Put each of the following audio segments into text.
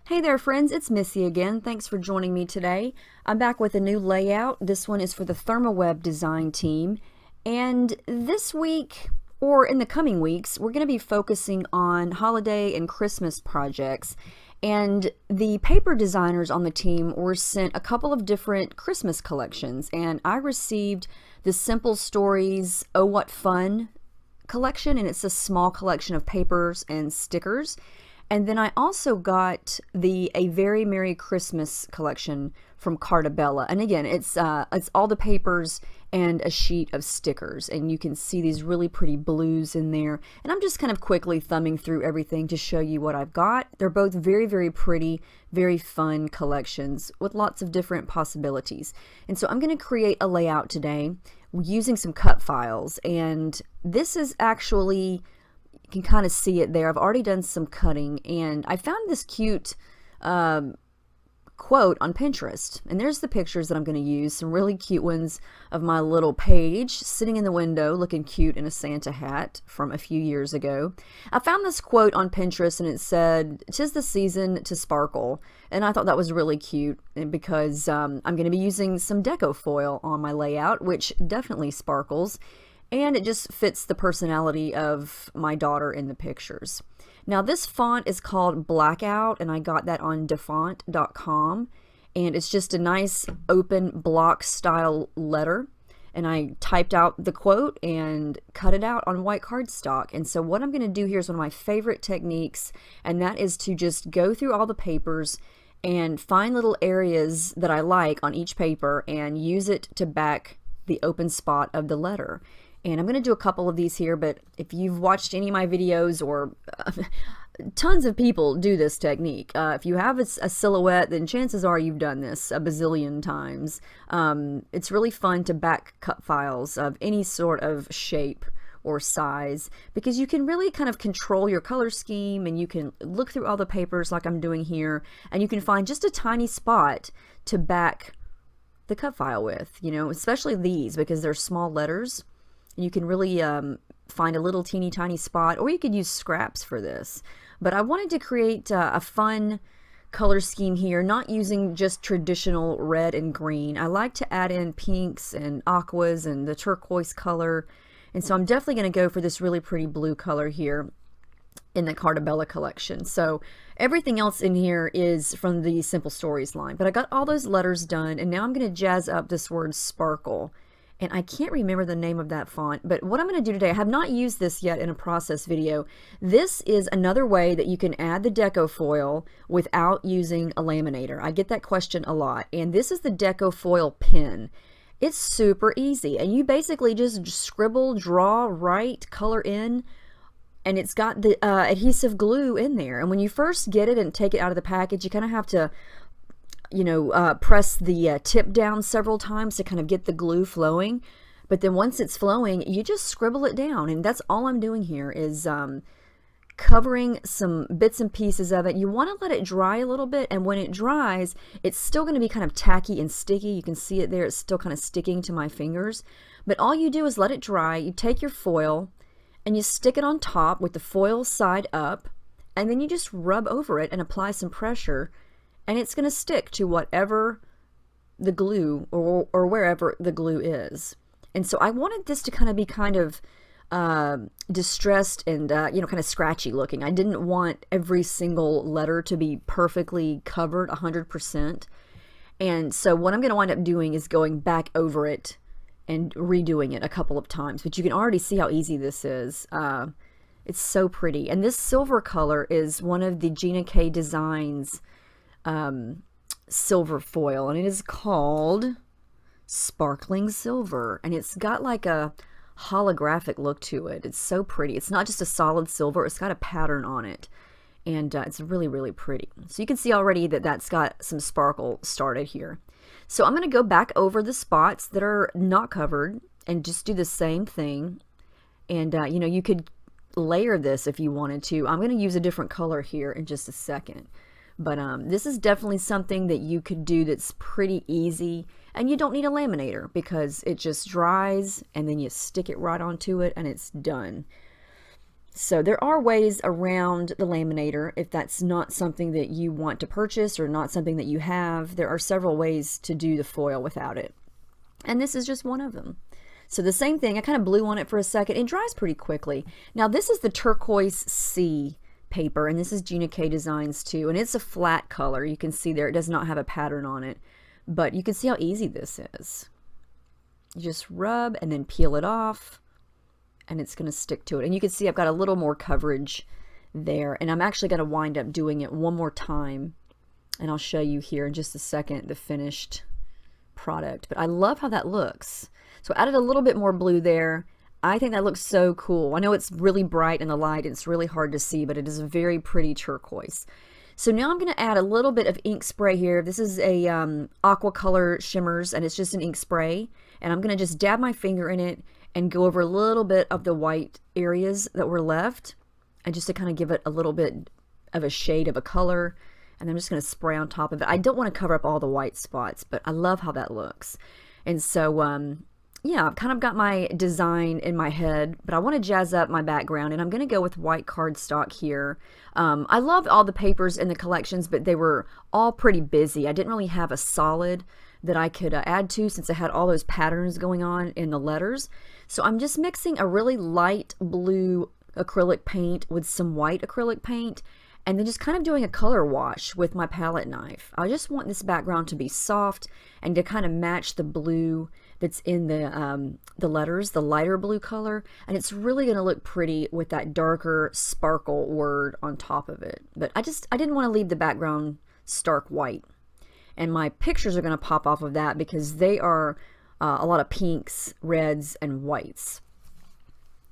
Hey there friends, it's Missy again. Thanks for joining me today. I'm back with a new layout. This one is for the ThermaWeb design team. And this week, or in the coming weeks, we're going to be focusing on holiday and Christmas projects. And the paper designers on the team were sent a couple of different Christmas collections. And I received the Simple Stories Oh What Fun collection, and it's a small collection of papers and stickers. And then I also got the A Very Merry Christmas collection from Cartabella. And again, it's all the papers and a sheet of stickers. And you can see these really pretty blues in there. And I'm just kind of quickly thumbing through everything to show you what I've got. They're both very, very pretty, very fun collections with lots of different possibilities. And so I'm going to create a layout today using some cut files. And this is actually... You can kind of see it there. I've already done some cutting, and I found this cute quote on Pinterest. And there's the pictures that I'm going to use, some really cute ones of my little Paige sitting in the window looking cute in a Santa hat from a few years ago. I found this quote on Pinterest, and it said, "'Tis the season to sparkle." And I thought that was really cute because I'm going to be using some Deco Foil on my layout, which definitely sparkles. And it just fits the personality of my daughter in the pictures. Now this font is called Blackout, and I got that on dafont.com, and it's just a nice open block style letter. And I typed out the quote and cut it out on white cardstock. And so what I'm going to do here is one of my favorite techniques, and that is to just go through all the papers and find little areas that I like on each paper and use it to back the open spot of the letter. And I'm going to do a couple of these here, but if you've watched any of my videos, or tons of people do this technique. If you have a silhouette, then chances are you've done this a bazillion times. It's really fun to back cut files of any sort of shape or size, because you can really kind of control your color scheme, and you can look through all the papers like I'm doing here, and you can find just a tiny spot to back the cut file with, you know, especially these, because they're small letters. You can really find a little teeny tiny spot, or you could use scraps for this. But I wanted to create a fun color scheme here, not using just traditional red and green. I like to add in pinks and aquas and the turquoise color. And so I'm definitely going to go for this really pretty blue color here in the Cartabella collection. So everything else in here is from the Simple Stories line. But I got all those letters done, and now I'm going to jazz up this word sparkle. And I can't remember the name of that font, but what I'm going to do today, I have not used this yet in a process video. This is another way that you can add the Deco Foil without using a laminator. I get that question a lot. And this is the Deco Foil Pen. It's super easy. And you basically just scribble, draw, write, color in, and it's got the adhesive glue in there. And when you first get it and take it out of the package, you kind of have to press the tip down several times to kind of get the glue flowing. But then once it's flowing, you just scribble it down. And that's all I'm doing here is covering some bits and pieces of it. You want to let it dry a little bit. And when it dries, it's still going to be kind of tacky and sticky. You can see it there. It's still kind of sticking to my fingers. But all you do is let it dry. You take your foil and you stick it on top with the foil side up. And then you just rub over it and apply some pressure. And it's going to stick to whatever the glue or wherever the glue is. And so I wanted this to kind of be kind of distressed and, kind of scratchy looking. I didn't want every single letter to be perfectly covered 100%. And so what I'm going to wind up doing is going back over it and redoing it a couple of times. But you can already see how easy this is. It's so pretty. And this silver color is one of the Gina K designs silver foil, and it is called Sparkling Silver, and it's got like a holographic look to it. It's so pretty. It's not just a solid silver, it's got a pattern on it, and it's really, really pretty. So you can see already that that's got some sparkle started here. So I'm going to go back over the spots that are not covered and just do the same thing. And you could layer this if you wanted to. I'm going to use a different color here in just a second. But this is definitely something that you could do that's pretty easy, and you don't need a laminator because it just dries and then you stick it right onto it and it's done. So there are ways around the laminator if that's not something that you want to purchase or not something that you have. There are several ways to do the foil without it. And this is just one of them. So the same thing, I kind of blew on it for a second. It dries pretty quickly. Now this is the Turquoise C paper, and this is Gina K Designs too, and it's a flat color. You can see there it does not have a pattern on it, but you can see how easy this is. You just rub and then peel it off, and it's going to stick to it. And you can see I've got a little more coverage there, and I'm actually going to wind up doing it one more time, and I'll show you here in just a second the finished product. But I love how that looks. So I added a little bit more blue there. I think that looks so cool. I know it's really bright in the light, and it's really hard to see, but it is a very pretty turquoise. So now I'm going to add a little bit of ink spray here. This is a aqua color shimmers, and it's just an ink spray, and I'm going to just dab my finger in it and go over a little bit of the white areas that were left, and just to kind of give it a little bit of a shade of a color, and I'm just going to spray on top of it. I don't want to cover up all the white spots, but I love how that looks. And so yeah, I've kind of got my design in my head, but I want to jazz up my background, and I'm going to go with white cardstock here. I love all the papers in the collections, but they were all pretty busy. I didn't really have a solid that I could add to, since I had all those patterns going on in the letters. So I'm just mixing a really light blue acrylic paint with some white acrylic paint, and then just kind of doing a color wash with my palette knife. I just want this background to be soft and to kind of match the blue that's in the letters, the lighter blue color, and it's really going to look pretty with that darker sparkle word on top of it. But I didn't want to leave the background stark white, and my pictures are going to pop off of that because they are a lot of pinks, reds, and whites.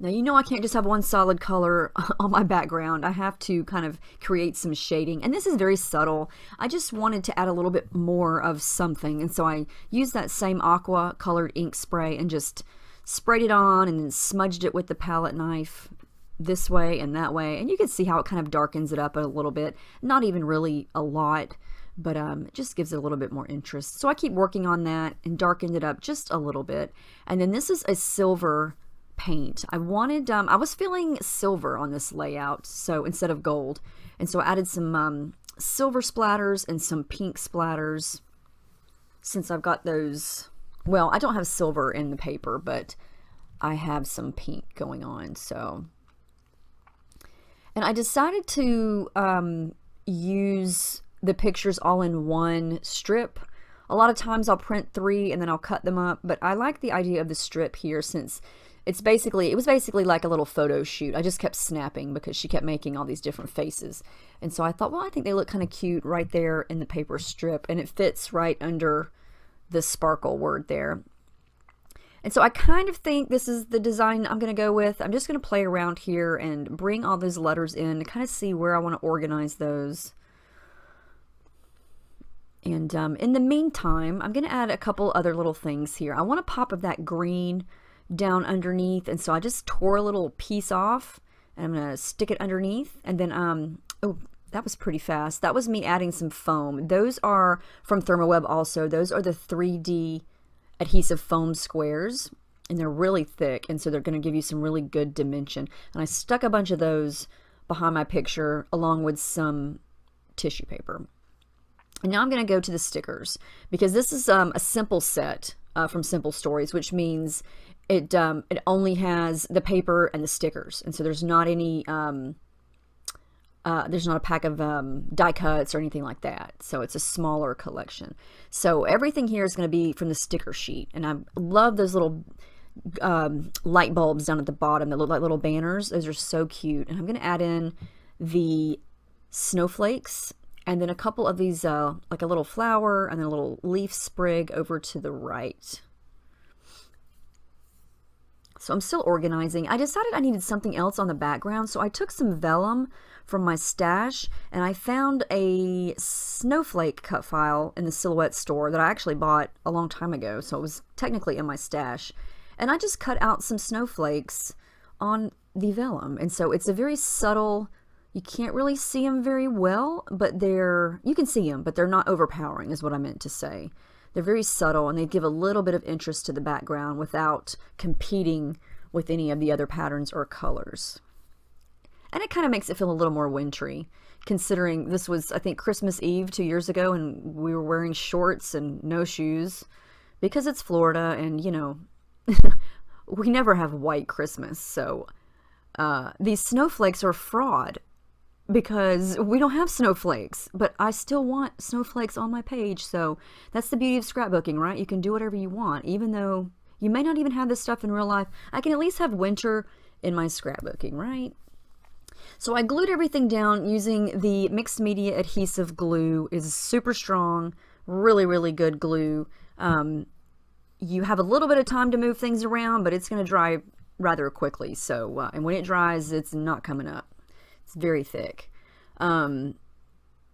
Now, you know I can't just have one solid color on my background. I have to kind of create some shading, and this is very subtle. I just wanted to add a little bit more of something, and so I used that same aqua colored ink spray and just sprayed it on and then smudged it with the palette knife this way and that way, and you can see how it kind of darkens it up a little bit. Not even really a lot, but it just gives it a little bit more interest. So I keep working on that and darkened it up just a little bit. And then this is a silver paint. I was feeling silver on this layout, so instead of gold, and so I added some silver splatters and some pink splatters, since I've got those. Well, I don't have silver in the paper, but I have some pink going on. So, and I decided to use the pictures all in one strip. A lot of times I'll print 3 and then I'll cut them up, but I like the idea of the strip here, since it was basically like a little photo shoot. I just kept snapping because she kept making all these different faces. And so I thought, well, I think they look kind of cute right there in the paper strip, and it fits right under the sparkle word there. And so I kind of think this is the design I'm going to go with. I'm just going to play around here and bring all those letters in to kind of see where I want to organize those. And in the meantime, I'm going to add a couple other little things here. I want a pop of that green down underneath, and so I just tore a little piece off, and I'm going to stick it underneath. And then oh, that was pretty fast. That was me adding some foam. Those are from Thermoweb also. Those are the 3D adhesive foam squares, and they're really thick, and so they're going to give you some really good dimension. And I stuck a bunch of those behind my picture along with some tissue paper. And now I'm going to go to the stickers, because this is a simple set from Simple Stories, which means it only has the paper and the stickers, and so there's not any there's not a pack of die cuts or anything like that. So it's a smaller collection. So everything here is going to be from the sticker sheet, and I love those little light bulbs down at the bottom that look like little banners. Those are so cute. And I'm going to add in the snowflakes, and then a couple of these like a little flower and then a little leaf sprig over to the right. So I'm still organizing. I decided I needed something else on the background, so I took some vellum from my stash, and I found a snowflake cut file in the Silhouette store that I actually bought a long time ago, so it was technically in my stash. And I just cut out some snowflakes on the vellum, and so it's a very subtle, you can't really see them very well, but you can see them, but they're not overpowering is what I meant to say. They're very subtle, and they give a little bit of interest to the background without competing with any of the other patterns or colors. And it kind of makes it feel a little more wintry, considering this was, I think, Christmas Eve 2 years ago, and we were wearing shorts and no shoes because it's Florida, and, you know, we never have white Christmas. So these snowflakes are fraud because we don't have snowflakes, but I still want snowflakes on my page. So that's the beauty of scrapbooking, right? You can do whatever you want, even though you may not even have this stuff in real life. I can at least have winter in my scrapbooking, right? So I glued everything down using the Mixed Media Adhesive glue. It's super strong, really, really good glue. You have a little bit of time to move things around, but it's going to dry rather quickly. So, and when it dries, it's not coming up. It's very thick.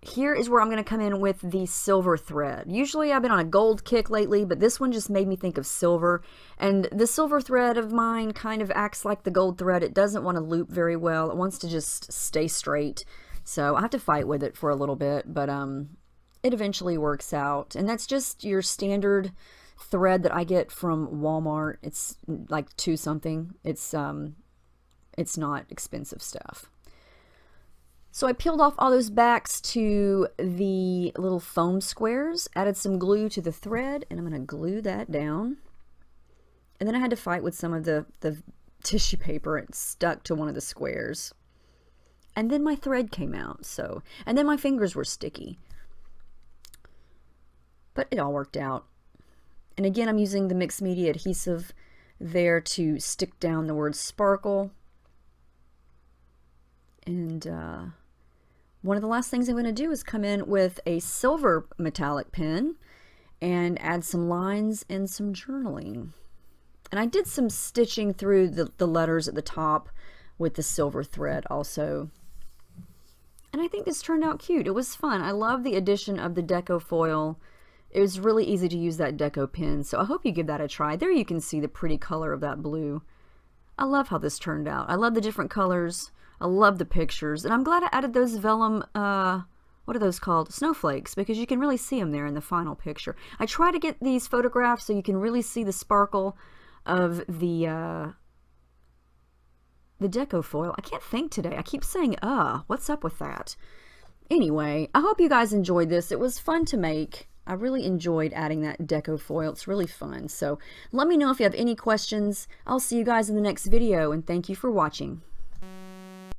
Here is where I'm going to come in with the silver thread. Usually I've been on a gold kick lately, but this one just made me think of silver. And the silver thread of mine kind of acts like the gold thread. It doesn't want to loop very well. It wants to just stay straight. So I have to fight with it for a little bit, but it eventually works out. And that's just your standard thread that I get from Walmart. It's like $2 something. It's not expensive stuff. So I peeled off all those backs to the little foam squares, added some glue to the thread, and I'm going to glue that down. And then I had to fight with some of the tissue paper. It stuck to one of the squares. And then my thread came out. And then my fingers were sticky. But it all worked out. And again, I'm using the Mixed Media Adhesive there to stick down the word sparkle. And one of the last things I'm going to do is come in with a silver metallic pen and add some lines and some journaling. And I did some stitching through the letters at the top with the silver thread also. And I think this turned out cute. It was fun. I love the addition of the Deco Foil. It was really easy to use that Deco pen, so I hope you give that a try. There you can see the pretty color of that blue. I love how this turned out. I love the different colors. I love the pictures, and I'm glad I added those vellum, what are those called? Snowflakes, because you can really see them there in the final picture. I try to get these photographs so you can really see the sparkle of the Deco Foil. I can't think today. I keep saying, what's up with that? Anyway, I hope you guys enjoyed this. It was fun to make. I really enjoyed adding that Deco Foil. It's really fun. So let me know if you have any questions. I'll see you guys in the next video, and thank you for watching.